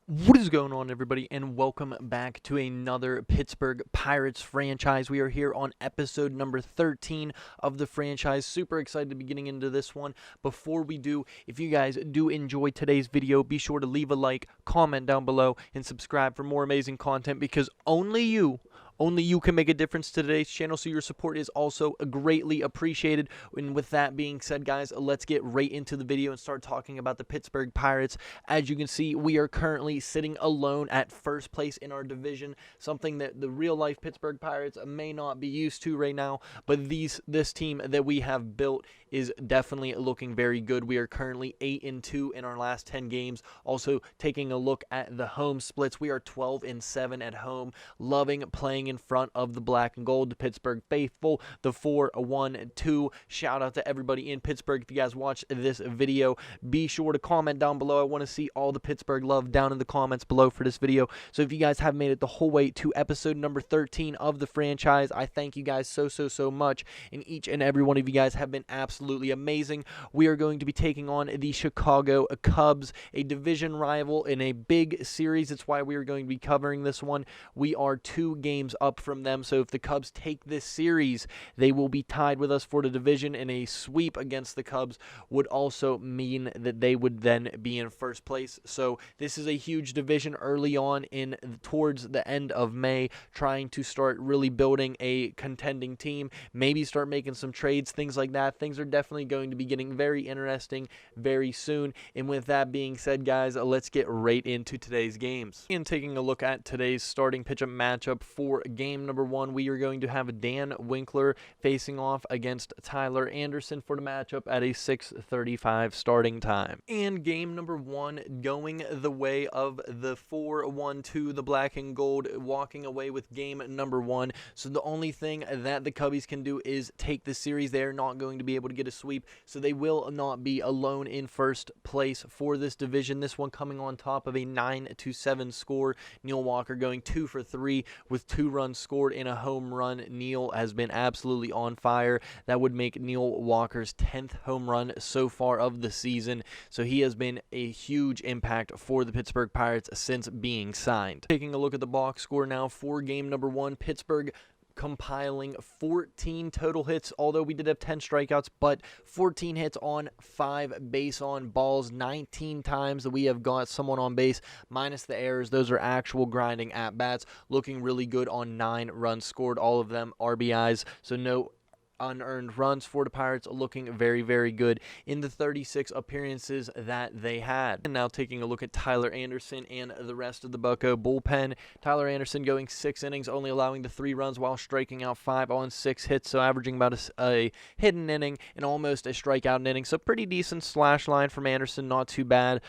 What is going on, everybody, and welcome back to another Pittsburgh Pirates franchise. We are here on episode number 13 of the franchise. Super excited to be getting into this one. Before we do, if you guys do enjoy today's video, be sure to leave a like, comment down below, and subscribe for more amazing content because only you can make a difference to today's channel, so your support is also greatly appreciated. And with that being said, guys, let's get right into the video and start talking about the Pittsburgh Pirates. As you can see, we are currently sitting alone at first place in our division, something that the real-life Pittsburgh Pirates may not be used to right now, but this team that we have built is definitely looking very good. We are currently 8-2 in our last 10 games. Also, taking a look at the home splits, we are 12-7 at home. Loving playing in front of the black and gold, the Pittsburgh faithful, the 4-1-2. Shout out to everybody in Pittsburgh. If you guys watch this video, be sure to comment down below. I want to see all the Pittsburgh love down in the comments below for this video. So if you guys have made it the whole way to episode number 13 of the franchise, I thank you guys so much. And each and every one of you guys have been absolutely amazing. We are going to be taking on the Chicago Cubs, a division rival in a big series. That's why we are going to be covering this one. We are 2 games up from them, so if the Cubs take this series, they will be tied with us for the division, and a sweep against the Cubs would also mean that they would then be in first place. So this is a huge division early on towards the end of May, trying to start really building a contending team, maybe start making some trades, things like that. Things are definitely going to be getting very interesting very soon. And with that being said, guys, let's get right into today's games. And taking a look at today's starting pitchup matchup for game number 1, we are going to have Dan Winkler facing off against Tyler Anderson for the matchup at a 6:35 starting time. And game number 1 going the way of the 4-1-2, the black and gold, walking away with game number 1. So the only thing that the Cubbies can do is take the series. They are not going to be able to get a sweep, so they will not be alone in first place for this division. This one coming on top of a 9-7 score. Neil Walker going 2 for 3 with 2 runs scored in a home run. Neil has been absolutely on fire. That would make Neil Walker's 10th home run so far of the season. So he has been a huge impact for the Pittsburgh Pirates since being signed. Taking a look at the box score now for game number 1, Pittsburgh compiling 14 total hits, although we did have 10 strikeouts, but 14 hits on 5 base on balls. 19 times that we have got someone on base, minus the errors. Those are actual grinding at bats. Looking really good on 9 runs scored, all of them RBIs, so no unearned runs for the Pirates. Looking very good in the 36 appearances that they had. And now taking a look at Tyler Anderson and the rest of the Bucco bullpen. Tyler Anderson going 6 innings, only allowing the 3 runs while striking out 5 on 6 hits, so averaging about a hidden inning and almost a strikeout inning. So pretty decent slash line from Anderson, not too bad.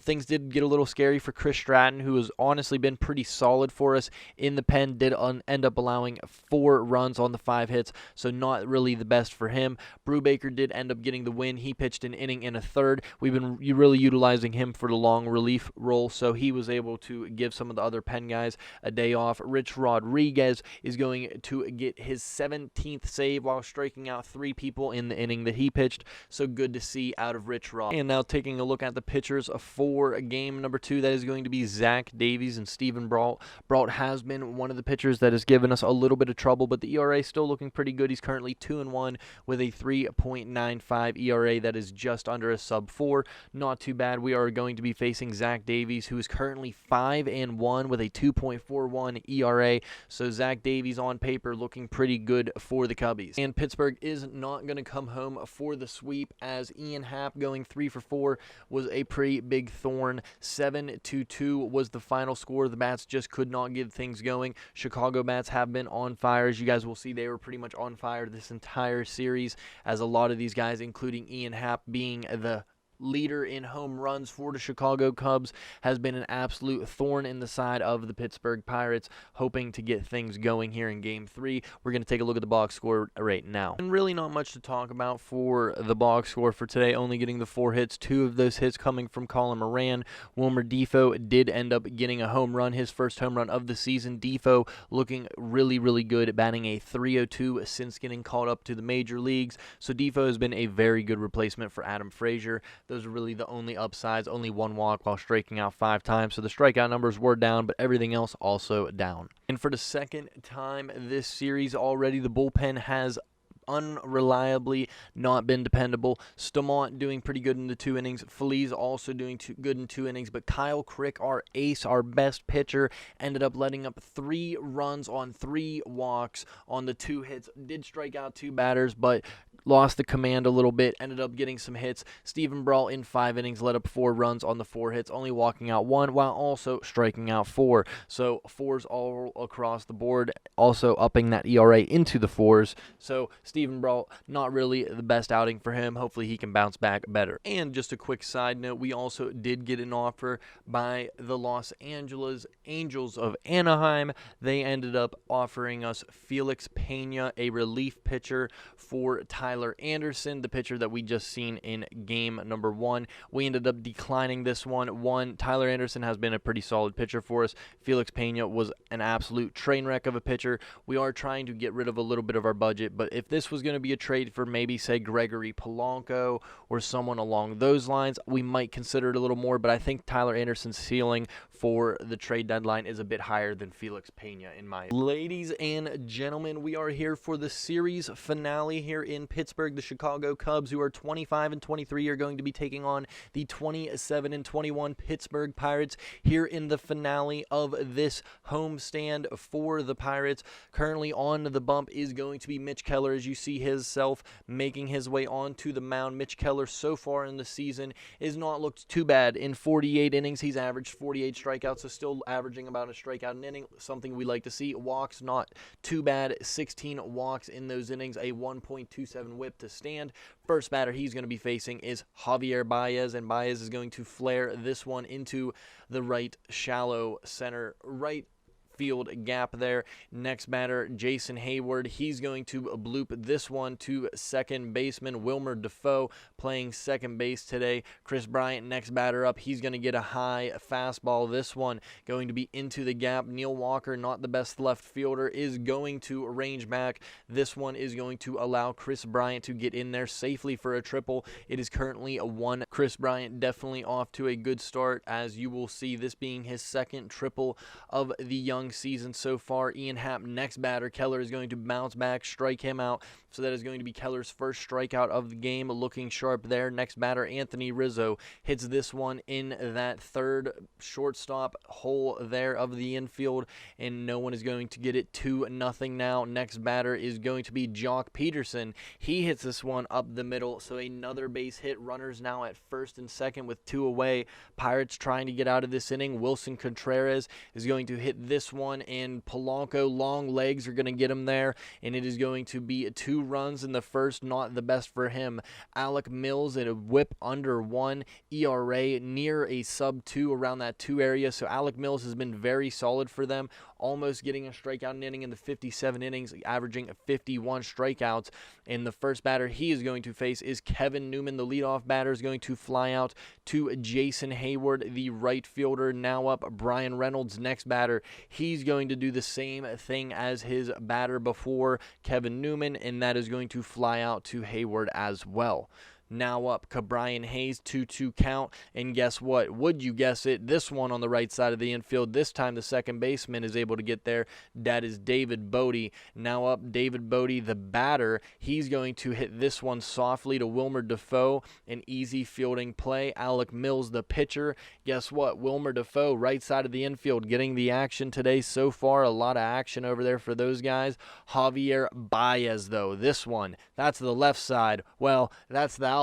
Things did get a little scary for Chris Stratton, who has honestly been pretty solid for us in the pen. Did end up allowing 4 runs on the 5 hits, so not really the best for him. Brubaker did end up getting the win. He pitched an inning and a third. We've been really utilizing him for the long relief role, so he was able to give some of the other pen guys a day off. Rich Rodriguez is going to get his 17th save while striking out 3 people in the inning that he pitched, so good to see out of Rich Rod. And now taking a look at the pitchers for game number 2, that is going to be Zach Davies and Steven Brault. Brault has been one of the pitchers that has given us a little bit of trouble, but the ERA is still looking pretty good. He's currently 2-1 with a 3.95 ERA. That is just under a sub-4. Not too bad. We are going to be facing Zach Davies, who is currently 5-1 with a 2.41 ERA. So Zach Davies on paper looking pretty good for the Cubbies. And Pittsburgh is not going to come home for the sweep, as Ian Happ going 3 for 4 was a pretty big thorn. 7-2 was the final score. The bats just could not get things going. Chicago bats have been on fire. As you guys will see, they were pretty much on fire this entire series, as a lot of these guys, including Ian Happ being the leader in home runs for the Chicago Cubs, has been an absolute thorn in the side of the Pittsburgh Pirates, hoping to get things going here in Game 3. We're going to take a look at the box score right now. And really not much to talk about for the box score for today, only getting the 4 hits, 2 of those hits coming from Colin Moran. Wilmer Defoe did end up getting a home run, his first home run of the season. Defoe looking really good, batting a .302 since getting called up to the major leagues. So Defoe has been a very good replacement for Adam Frazier. Those are really the only upsides, only one walk while striking out 5 times. So the strikeout numbers were down, but everything else also down. And for the second time this series already, the bullpen has unreliably not been dependable. Stamont doing pretty good in the 2 innings. Feliz also doing good in 2 innings. But Kyle Crick, our ace, our best pitcher, ended up letting up 3 runs on 3 walks on the 2 hits. Did strike out 2 batters, but lost the command a little bit, ended up getting some hits. Stephen Brault in 5 innings let up 4 runs on the 4 hits, only walking out 1 while also striking out 4. So 4s all across the board, also upping that ERA into the 4s. So Stephen Brault, not really the best outing for him. Hopefully he can bounce back better. And just a quick side note, we also did get an offer by the Los Angeles Angels of Anaheim. They ended up offering us Felix Pena, a relief pitcher for Tyler Anderson, the pitcher that we just seen in game number 1. We ended up declining this one. Tyler Anderson has been a pretty solid pitcher for us. Felix Pena was an absolute train wreck of a pitcher. We are trying to get rid of a little bit of our budget, but if this was going to be a trade for maybe, say, Gregory Polanco or someone along those lines, we might consider it a little more, but I think Tyler Anderson's ceiling for the trade deadline is a bit higher than Felix Pena in my opinion. Ladies and gentlemen, we are here for the series finale here in Pittsburgh. The Chicago Cubs, who are 25-23, are going to be taking on the 27-21 Pittsburgh Pirates here in the finale of this homestand for the Pirates. Currently on the bump is going to be Mitch Keller, as you see himself making his way onto the mound. Mitch Keller so far in the season is not looked too bad. In 48 innings, he's averaged 48 strikeouts, so still averaging about a strikeout an inning, something we like to see. Walks, not too bad. 16 walks in those innings, a 1.27 whip to stand. First batter he's going to be facing is Javier Baez, and Baez is going to flare this one into the right shallow center right field gap there. Next batter, Jason Hayward. He's going to bloop this one to second baseman Wilmer Defoe, playing second base today. Chris Bryant, next batter up. He's going to get a high fastball. This one going to be into the gap. Neil Walker, not the best left fielder, is going to range back. This one is going to allow Chris Bryant to get in there safely for a triple. It is currently a 1. Chris Bryant definitely off to a good start, as you will see, this being his second triple of the young season so far. Ian Happ, next batter. Keller is going to bounce back, strike him out. So that is going to be Keller's first strikeout of the game, looking sharp there. Next batter, Anthony Rizzo, hits this one in that third shortstop hole there of the infield, and no one is going to get it. 2-0 now. Next batter is going to be Jock Peterson. He hits this one up the middle, so another base hit. Runners now at first and second with 2 away. Pirates trying to get out of this inning. Wilson Contreras is going to hit this one, and Polanco, long legs are going to get him there, and it is going to be 2 runs in the first, not the best for him. Alec Mills at a whip under 1, ERA near a sub 2, around that 2 area. So Alec Mills has been very solid for them, almost getting a strikeout an inning in the 57 innings, averaging 51 strikeouts. And the first batter he is going to face is Kevin Newman. The leadoff batter is going to fly out to Jason Hayward, the right fielder. Now up, Brian Reynolds, next batter. He's going to do the same thing as his batter before, Kevin Newman, and that is going to fly out to Hayward as well. Now up, Cabrian Hayes, 2-2 count, and guess what? Would you guess it? This one on the right side of the infield. This time the second baseman is able to get there. That is David Bodie. Now up, David Bodie, the batter. He's going to hit this one softly to Wilmer Defoe, an easy fielding play. Alec Mills, the pitcher. Guess what? Wilmer Defoe, right side of the infield, getting the action today so far. A lot of action over there for those guys. Javier Baez, though. This one, that's the left side. Well, that's the outfield.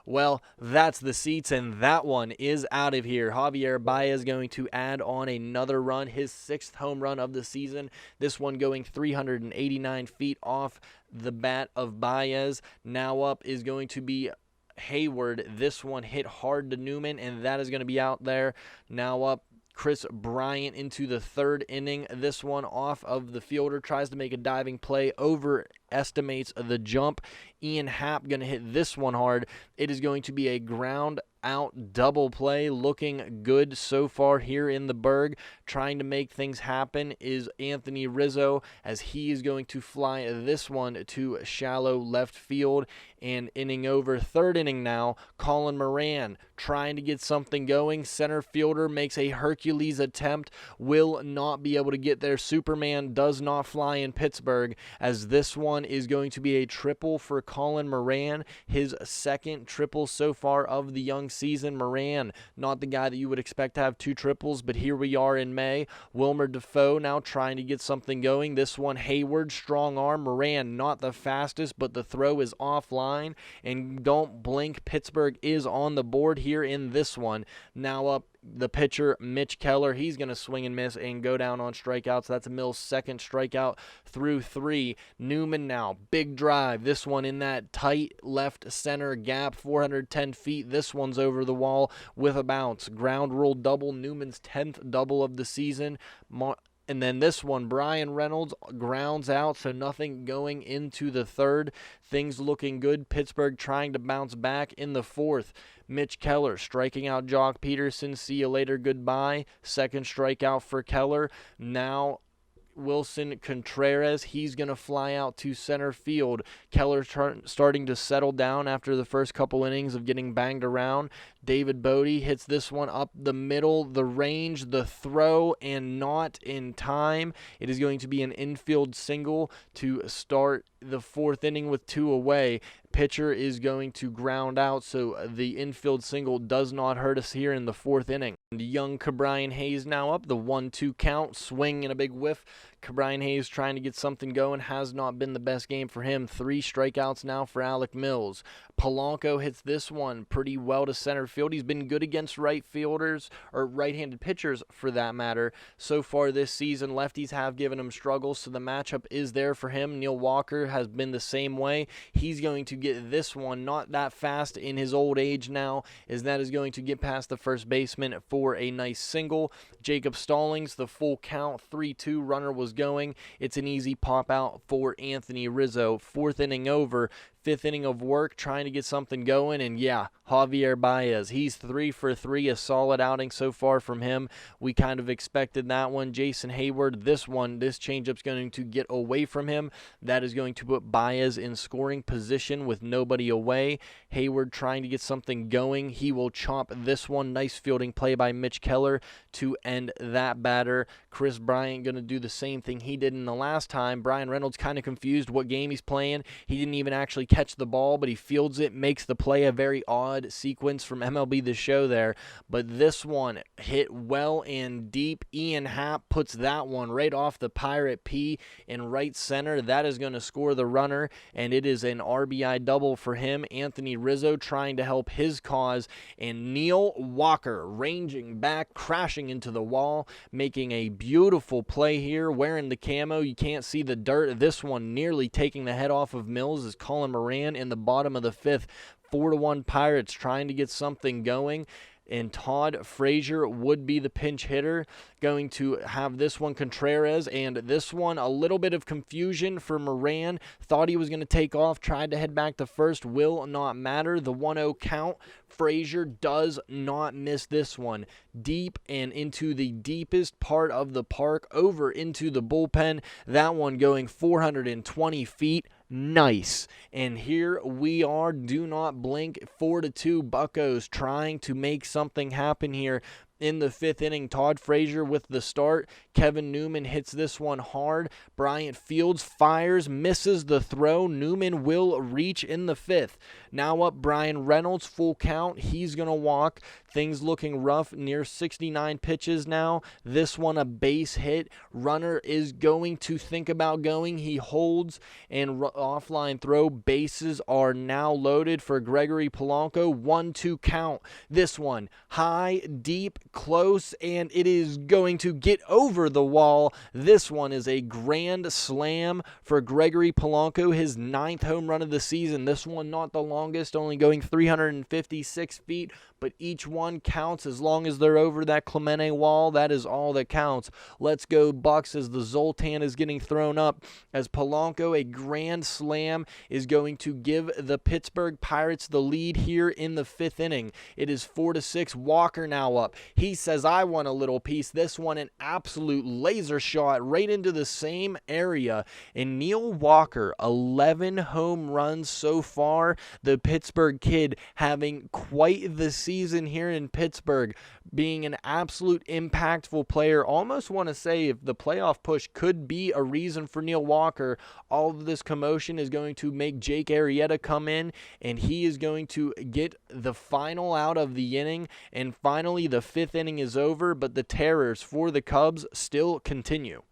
Well, that's the seats, and that one is out of here. Javier Baez going to add on another run, his 6th home run of the season. This one going 389 feet off the bat of Baez. Now up is going to be Hayward. This one hit hard to Newman, and that is going to be out there. Now up, Chris Bryant into the 3rd inning. This one off of the fielder, tries to make a diving play over estimates the jump. Ian Happ going to hit this one hard. It is going to be a ground out double play. Looking good so far here in the Berg. Trying to make things happen is Anthony Rizzo, as he is going to fly this one to shallow left field. And inning over, third inning now, Colin Moran trying to get something going. Center fielder makes a Hercules attempt, will not be able to get there. Superman does not fly in Pittsburgh, as this one is going to be a triple for Colin Moran, his second triple so far of the young season. Moran, not the guy that you would expect to have two triples, but here we are in May. Wilmer Defoe now trying to get something going. This one, Hayward, strong arm. Moran, not the fastest, but the throw is offline. And don't blink, Pittsburgh is on the board here in this one. Now up the pitcher, Mitch Keller. He's going to swing and miss and go down on strikeouts. That's Mills' second strikeout through 3. Newman now, big drive. This one in that tight left center gap, 410 feet. This one's over the wall with a bounce. Ground rule double, Newman's 10th double of the season. And then this one, Brian Reynolds grounds out, so nothing going into the third. Things looking good. Pittsburgh trying to bounce back in the fourth. Mitch Keller striking out Jock Peterson. See you later, goodbye. Second strikeout for Keller. Now Wilson Contreras, he's going to fly out to center field. Keller starting to settle down after the first couple innings of getting banged around. David Bodie hits this one up the middle, the range, the throw, and not in time. It is going to be an infield single to start the fourth inning with 2 away. Pitcher is going to ground out, so the infield single does not hurt us here in the fourth inning. Young Ke'Bryan Hayes now up, the 1-2 count, swing and a big whiff. Ke'Bryan Hayes trying to get something going, has not been the best game for him. 3 strikeouts now for Alec Mills. Polanco hits this one pretty well to center field. He's been good against right fielders, or right-handed pitchers for that matter. So far this season, lefties have given him struggles, so the matchup is there for him. Neil Walker has been the same way. He's going to get this one, not that fast in his old age now, as that is going to get past the first baseman for a nice single. Jacob Stallings, the full count, 3-2 runner was going. It's an easy pop out for Anthony Rizzo. Fourth inning over. Fifth inning of work, trying to get something going, and yeah, Javier Baez, he's 3 for 3, a solid outing so far from him. We kind of expected that one. Jason Hayward, this changeup's going to get away from him. That is going to put Baez in scoring position with nobody away. Hayward trying to get something going. He will chop this one. Nice fielding play by Mitch Keller to end that batter. Chris Bryant going to do the same thing he did in the last time. Brian Reynolds kind of confused what game he's playing. He didn't even actually catch the ball, but he fields it, makes the play. A very odd sequence from MLB The Show there, but this one hit well and deep. Ian Happ puts that one right off the Pirate P in right center. That is going to score the runner, and it is an RBI double for him. Anthony Rizzo trying to help his cause, and Neil Walker ranging back, crashing into the wall, making a beautiful play here, wearing the camo. You can't see the dirt. This one nearly taking the head off of Mills is Colin Moran in the bottom of the fifth. 4-1 Pirates trying to get something going. And Todd Frazier would be the pinch hitter, going to have this one Contreras, and this one a little bit of confusion for Moran. Thought he was going to take off, tried to head back to first, will not matter. The 1-0 count. Frazier does not miss this one. Deep and into the deepest part of the park, over into the bullpen. That one going 420 feet. Nice. And here we are. Do not blink. 4-2 Buccos trying to make something happen here. In the fifth inning, Todd Frazier with the start. Kevin Newman hits this one hard. Bryant Fields fires, misses the throw. Newman will reach in the fifth. Now up Brian Reynolds, full count. He's going to walk. Things looking rough, near 69 pitches now. This one a base hit. Runner is going to think about going. He holds, and offline throw. Bases are now loaded for Gregory Polanco. 1-2 count. This one high, deep, close, and it is going to get over the wall. This one is a grand slam for Gregory Polanco, his 9th home run of the season. This one not the longest, only going 356 feet, but each one counts as long as they're over that Clemente wall. That is all that counts. Let's go Bucks as the Zoltan is getting thrown up as Polanco, a grand slam, is going to give the Pittsburgh Pirates the lead here in the 5th inning. It is 4-6. Walker now up. He says, I want a little piece. This one, an absolute laser shot right into the same area. And Neil Walker, 11 home runs so far. The Pittsburgh kid having quite the season here in Pittsburgh, being an absolute impactful player. Almost want to say if the playoff push could be a reason for Neil Walker, all of this commotion is going to make Jake Arrieta come in, and he is going to get the final out of the inning. And finally, the 5th inning is over, but the terrors for the Cubs still continue.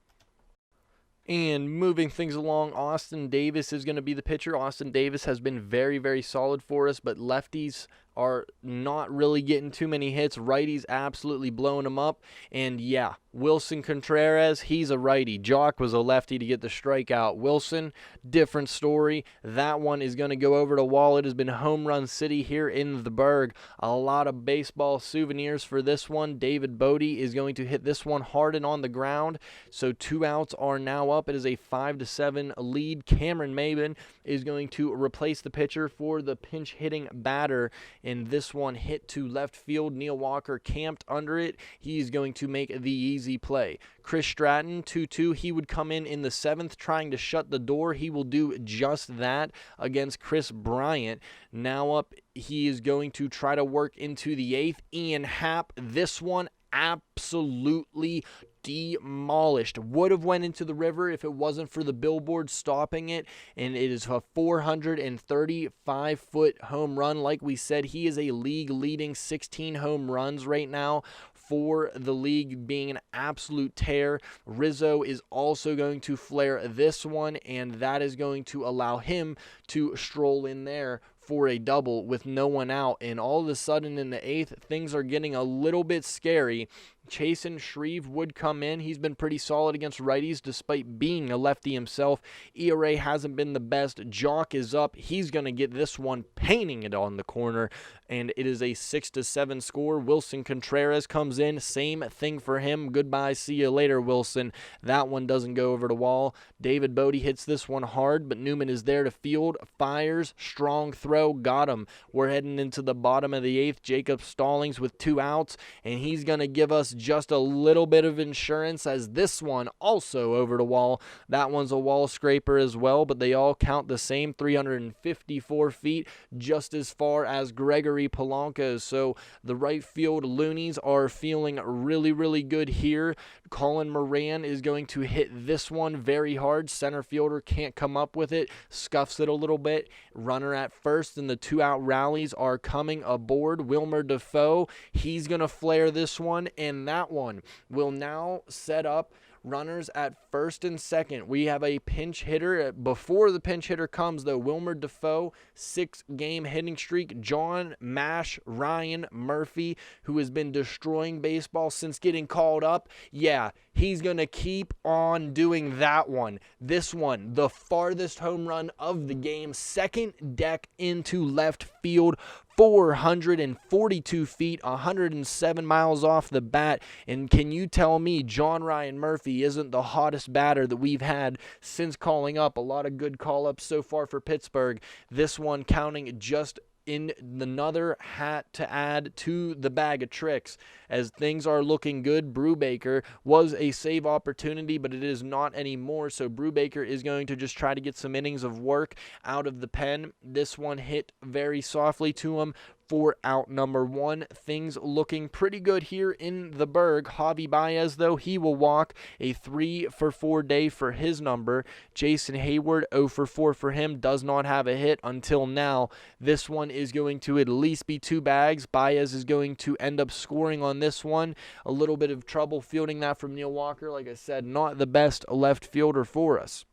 And moving things along, Austin Davis is going to be the pitcher. Austin Davis has been very, very solid for us, but lefties are not really getting too many hits. Righties absolutely blowing them up. And yeah, Wilson Contreras, he's a righty. Jock was a lefty to get the strikeout. Wilson, different story. That one is going to go over the wall. It has been home run city here in the Berg. A lot of baseball souvenirs for this one. David Bodie is going to hit this one hard and on the ground. So 2 outs are now up. It is a 5-7 lead. Cameron Maben is going to replace the pitcher for the pinch hitting batter. And this one hit to left field. Neil Walker camped under it. He's going to make the easy play. Chris Stratton, 2-2. He would come in the 7th trying to shut the door. He will do just that against Chris Bryant. Now up, he is going to try to work into the 8th. Ian Happ, this one absolutely demolished. Would have went into the river if it wasn't for the billboard stopping it, and it is a 435-foot home run. Like we said, he is a league-leading 16 home runs right now for the league, being an absolute tear. Rizzo is also going to flare this one, and that is going to allow him to stroll in there for a double with no one out. And all of a sudden in the 8th, things are getting a little bit scary. Chasen Shreve would come in. He's been pretty solid against righties despite being a lefty himself. ERA hasn't been the best. Jock is up. He's going to get this one, painting it on the corner, and it is a 6-7 score. Wilson Contreras comes in. Same thing for him. Goodbye. See you later, Wilson. That one doesn't go over the wall. David Bodie hits this one hard, but Newman is there to field. Fires. Strong throw. Got him. We're heading into the bottom of the 8th. Jacob Stallings with 2 outs, and he's going to give us just a little bit of insurance as this one also over the wall. That one's a wall scraper as well, but they all count the same, 354 feet, just as far as Gregory Polanco's. So the right field loonies are feeling really, really good here. Colin Moran is going to hit this one very hard. Center fielder can't come up with it, scuffs it a little bit. Runner at first, and the 2-out rallies are coming aboard. Wilmer Defoe, he's going to flare this one, and that one will now set up runners at first and second. We have a pinch hitter. Before the pinch hitter comes, though, Wilmer Defoe, 6-game hitting streak. John Mash Ryan Murphy, who has been destroying baseball since getting called up. Yeah, he's going to keep on doing that one. This one, the farthest home run of the game, second deck into left field, 442 feet, 107 miles off the bat. And can you tell me John Ryan Murphy isn't the hottest batter that we've had since calling up? A lot of good call-ups so far for Pittsburgh. This one counting just in another hat to add to the bag of tricks as things are looking good. Brubaker was a save opportunity, but it is not anymore, so Brubaker is going to just try to get some innings of work out of the pen. This one hit very softly to him for out number 1. Things looking pretty good here in the Berg. Javi Baez, though, he will walk. A 3-for-4 day for his number. Jason Hayward, 0-for-4 for him. Does not have a hit until now. This one is going to at least be 2 bags. Baez is going to end up scoring on this one. A little bit of trouble fielding that from Neil Walker. Like I said, not the best left fielder for us.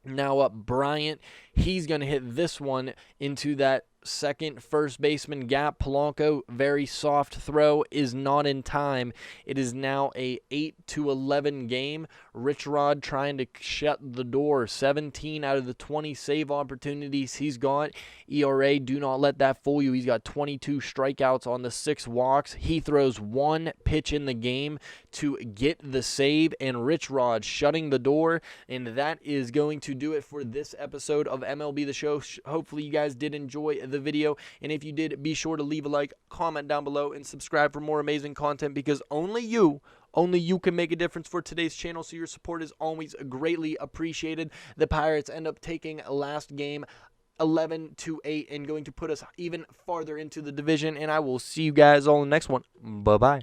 Now up Bryant, he's going to hit this one into that second first baseman gap. Polanco, very soft throw, is not in time. It is now a 8-11 game. Rich Rod trying to shut the door. 17 out of the 20 save opportunities he's got. ERA, do not let that fool you. He's got 22 strikeouts on the 6 walks. He throws one pitch in the game to get the save, and Rich Rod shutting the door. And that is going to do it for this episode of MLB The Show. Hopefully you guys did enjoy the video, and if you did, be sure to leave a like, comment down below, and subscribe for more amazing content, because only you can make a difference for today's channel, so your support is always greatly appreciated. The Pirates end up taking last game 11-8 and going to put us even farther into the division, and I will see you guys all in the next one. Bye-bye.